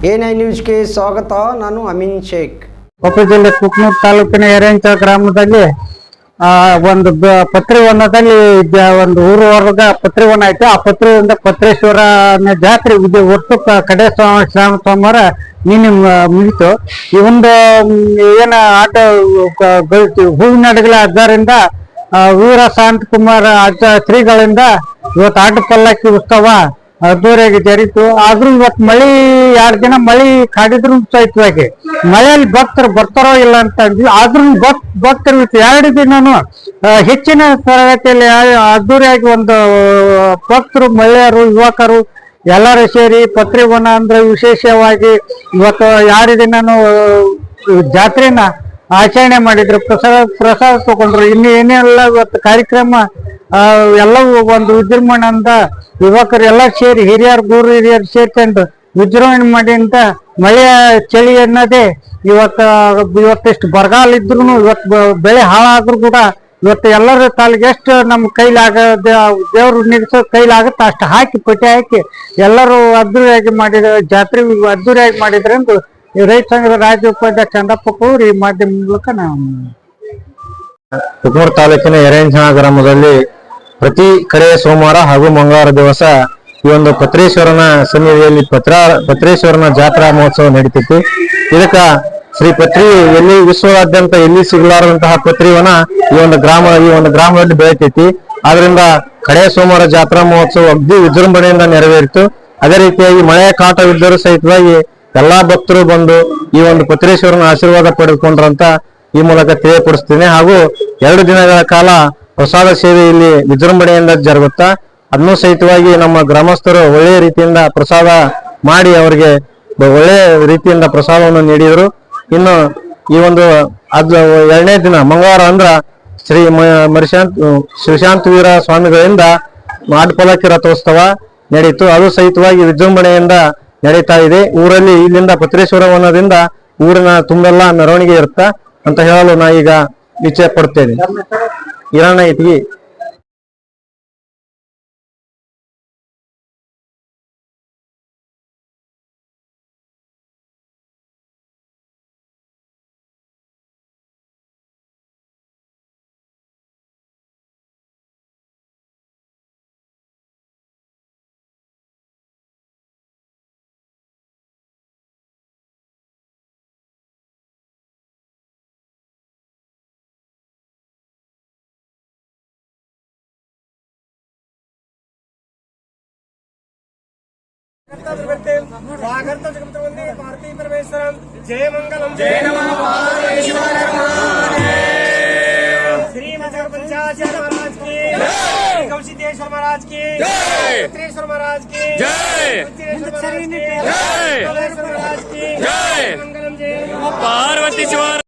A9 ನ್ಯೂಸ್ಗೆ ಸ್ವಾಗತ. ನಾನು ಅಮೀನ್ ಶೇಖ್. ಕೊಪ್ಪಳ ಜಿಲ್ಲೆ ಕುಕ್ನೂರು ತಾಲೂಕಿನ ಎರೆಂಚ ಗ್ರಾಮದಲ್ಲಿ ಒಂದು ಪತ್ರಿವನದಲ್ಲಿ ಒಂದು ಊರವರ್ಗ ಪತ್ರಿವನ ಐತೆ. ಆ ಪತ್ರಿವನದ ಪತ್ರೇಶ್ವರನ ಜಾತ್ರೆ ಇದು ಒಟ್ಟು ಕಡೆ ಸೋಮವಾರ ನಿನ್ನೆ ಮುಗಿತು. ಈ ಒಂದು ಏನ ಆಟ ಹೂವಿನ ಅಡಗಲ ಆದ್ದರಿಂದ ವೀರ ಶಾಂತಕುಮಾರ್ ಶ್ರೀಗಳಿಂದ ಇವತ್ತು ಆಟ ಪಲ್ಲಕ್ಕಿ ಉತ್ಸವ ಅದ್ದೂರಿಯಾಗಿ ಜರಿತು. ಆದ್ರೂ ಇವತ್ತು ಮಳಿ 2 ದಿನ ಮಳಿ ಕಾಡಿದ್ರು ಸಹಿತವಾಗಿ ಮಳೆಯಲ್ಲಿ ಭಕ್ತರು ಬರ್ತಾರೋ ಇಲ್ಲ ಅಂತ ಅಂದ್ವಿ. ಆದ್ರೂ ಭಕ್ತರು 2 ದಿನನು ಹೆಚ್ಚಿನ ತರಗತಿಯಲ್ಲಿ ಅದ್ದೂರಿಯಾಗಿ ಒಂದು ಭಕ್ತರು, ಮಹಿಳೆಯರು, ಯುವಕರು ಎಲ್ಲರೂ ಸೇರಿ ಪತ್ರಿವನ ಅಂದ್ರೆ ವಿಶೇಷವಾಗಿ ಇವತ್ತು 2 ದಿನನು ಜಾತ್ರೆನ ಆಚರಣೆ ಮಾಡಿದ್ರು. ಪ್ರಸಾದ ತಗೊಂಡ್ರು. ಇನ್ನು ಏನೆಲ್ಲ ಇವತ್ತು ಕಾರ್ಯಕ್ರಮ ಎಲ್ಲವೂ ಒಂದು ವಿಜೃಂಭಣೆಯಿಂದ ಯುವಕರು ಎಲ್ಲ ಸೇರಿ ಹಿರಿಯರು, ಗುರು ಹಿರಿಯರು ಸೇರ್ಕೊಂಡು ವಿಜೃಂಭಣೆ ಮಾಡಿಂದ ಮಳೆಯ ಚಳಿ ಅನ್ನೋದೇ ಇವತ್ತಿಷ್ಟು ಬರಗಾಲ ಇದ್ರು ಇವತ್ತು ಬೆಳೆ ಹಾಳಾದ್ರೂ ಕೂಡ ಇವತ್ತು ಎಲ್ಲರ ತಾಲಿಗೆ ಎಷ್ಟು ನಮ್ಮ ಕೈಲಾಗ ದೇವ್ರು ನಿಗಿಸೋ ಕೈಲಾಗುತ್ತೆ ಅಷ್ಟು ಹಾಕಿ ಪಟ್ಟಿ ಹಾಕಿ ಎಲ್ಲರೂ ಅದ್ದೂರಿಯಾಗಿ ಮಾಡಿದ ಜಾತ್ರೆ ಅದ್ದೂರಿಯಾಗಿ ಮಾಡಿದ್ರೆಂದು ರೈತ ಸಂಘದ ರಾಜ್ಯ ಉಪಾಧ್ಯಕ್ಷ ಚಂದಪ್ಪ ಈ ಮಾಧ್ಯಮ ಮೂಲಕ ನಾವು ಕುಕ್ನೂರು ತಾಲೂಕಿನ ಎರೆಂಚ ಗ್ರಾಮದಲ್ಲಿ ಪ್ರತಿ ಕಡೆ ಸೋಮವಾರ ಹಾಗೂ ಮಂಗಳವಾರ ದಿವಸ ಈ ಒಂದು ಪತ್ರೇಶ್ವರನ ಸನ್ನಿಧಿಯಲ್ಲಿ ಪತ್ರೇಶ್ವರನ ಜಾತ್ರಾ ಮಹೋತ್ಸವ ನಡೀತೈತಿ. ಇದಕ್ಕ ಶ್ರೀ ಪತ್ರಿ ಎಲ್ಲಿ ವಿಶ್ವದಾದ್ಯಂತ ಎಲ್ಲಿ ಸಿಗಲಾರದಂತಹ ಪತ್ರಿವನ ಈ ಒಂದು ಗ್ರಾಮದಲ್ಲಿ ಬೆಳಿತೈತಿ. ಆದ್ರಿಂದ ಕಡೆ ಸೋಮವಾರ ಜಾತ್ರಾ ಮಹೋತ್ಸವ ಅಗ್ದಿ ವಿಜೃಂಭಣೆಯಿಂದ ನೆರವೇರಿತು. ಅದೇ ರೀತಿಯಾಗಿ ಮಳೆಯ ಕಾಟವಿದ್ದರೂ ಸಹಿತವಾಗಿ ಎಲ್ಲಾ ಭಕ್ತರು ಬಂದು ಈ ಒಂದು ಪತ್ರೇಶ್ವರನ ಆಶೀರ್ವಾದ ಪಡೆದುಕೊಂಡ್ರಂತ ಈ ಮೂಲಕ ತಿಳಿಯಪಡಿಸ್ತೇನೆ. ಹಾಗೂ 2 ದಿನಗಳ ಕಾಲ ಪ್ರಸಾದ ಸೇವೆ ಇಲ್ಲಿ ವಿಜೃಂಭಣೆಯಿಂದ ಜರುಗುತ್ತಾ ಅದನ್ನು ಸಹಿತವಾಗಿ ನಮ್ಮ ಗ್ರಾಮಸ್ಥರು ಒಳ್ಳೆಯ ರೀತಿಯಿಂದ ಪ್ರಸಾದ ಮಾಡಿ ಅವರಿಗೆ ಒಳ್ಳೆಯ ರೀತಿಯಿಂದ ಪ್ರಸಾದವನ್ನು ನೀಡಿದರು. ಇನ್ನು ಈ ಒಂದು 2ನೇ ದಿನ ಮಂಗಳವಾರ ಅಂದ್ರ ಶ್ರೀ ಶಿವಶಾಂತ ವೀರ ಸ್ವಾಮಿಗಳಿಂದ ಆಟಪಲ್ಲಕ್ಕಿ ರಥೋತ್ಸವ ನಡೀತು. ಅದು ಸಹಿತವಾಗಿ ವಿಜೃಂಭಣೆಯಿಂದ ನಡೀತಾ ಇದೆ. ಊರಲ್ಲಿ ಇಲ್ಲಿಂದ ಪತ್ರೇಶ್ವರ ವನದಿಂದ ಊರಿನ ತುಂಬೆಲ್ಲ ಮೆರವಣಿಗೆ ಇರುತ್ತಾ ಅಂತ ಹೇಳಲು ನಾ ಈಗ ಇಚ್ಛೆ ಪಡ್ತೇನೆ. ಹಿರಣ್ಣ ಇಟ್ಗಿ. पार्थिव परमेश्वरम जय मंगलम जय नमः पार्वतीश्वर श्री मजर पंचाचार्य महाराज की जय, कौशिकेश्वर महाराज की जय, पत्रेश्वर महाराज की जय, महाराज की जय, महाराज की जय, मंगलम जय नमः पार्वतीश्वर।